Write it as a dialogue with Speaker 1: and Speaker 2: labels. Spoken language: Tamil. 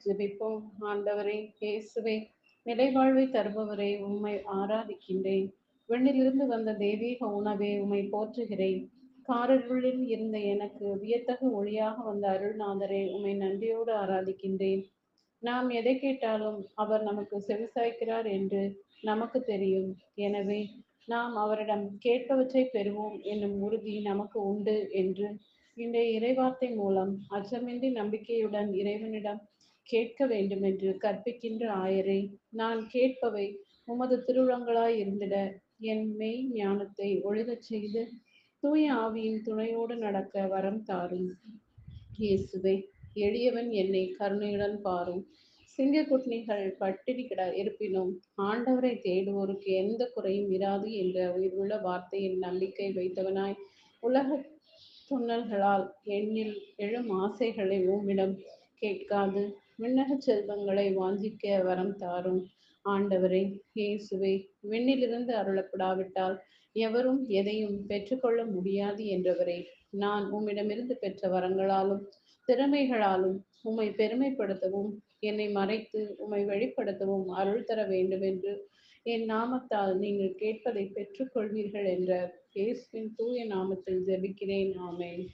Speaker 1: ஜெபிப்போம். ஆண்டவரே இயேசுவே, நிலைவாழ்வை தருபவரே, உம்மை ஆராதிக்கின்றேன். விண்ணிலிருந்து வந்த தெய்வீக உணவே, உம்மை போற்றுகிறேன். காரிருளில் இருந்த எனக்கு வியத்தகு ஒளியாக வந்த அருள்நாதரே, உம்மை நன்றியோடு ஆராதிக்கின்றேன். நாம் எதை கேட்டாலும் அவர் நமக்கு செவிசாய்க்கிறார் என்று நமக்கு தெரியும். எனவே நாம் அவரிடம் கேட்பவற்றை பெறுவோம் என்னும் உறுதி நமக்கு உண்டு என்று இன்றைய இறைவார்த்தை மூலம் அச்சமின்றி நம்பிக்கையுடன் இறைவனிடம் கேட்க வேண்டுமென்று கற்பிக்கின்ற ஆயரே, நான் கேட்பவை உமது திருவுளங்களாய் இருந்திட என் மெய் ஞானத்தை ஒளிரச் செய்து தூய ஆவியின் துணையோடு நடக்க வரம் தாரும். இயேசுவே, எளியவன் என்னை கருணையுடன் பாரும். சிங்கக்குட்டிகள் பட்டினி இருப்பினும் ஆண்டவரை தேடுவோருக்கு எந்த குறையும் இராது என்ற உயிருள்ள வார்த்தையில் நம்பிக்கை வைத்தவனாய் உலக துன்னல்களால் எண்ணில் எழும் ஆசைகளை உம்மிடம் கேட்காது விண்ணகச் செல்வங்களை வாஞ்சிக்க வரம் தாரும். ஆண்டவரே இயேசுவே, விண்ணிலிருந்து அருளப்படாவிட்டால் எவரும் எதையும் பெற்றுக்கொள்ள முடியாது என்றவரே, நான் உம்மிடமிருந்து பெற்ற வரங்களாலும் திறமைகளாலும் உம்மை பெருமைப்படுத்தவும் என்னை மறைத்து உம்மை வெளிப்படுத்தவும் அருள் தர வேண்டும் என்று என் நாமத்தால் நீங்கள் கேட்பதை பெற்றுக்கொள்வீர்கள் என்ற இயேசுவின் தூய நாமத்தில் ஜெபிக்கிறேன். ஆமென்.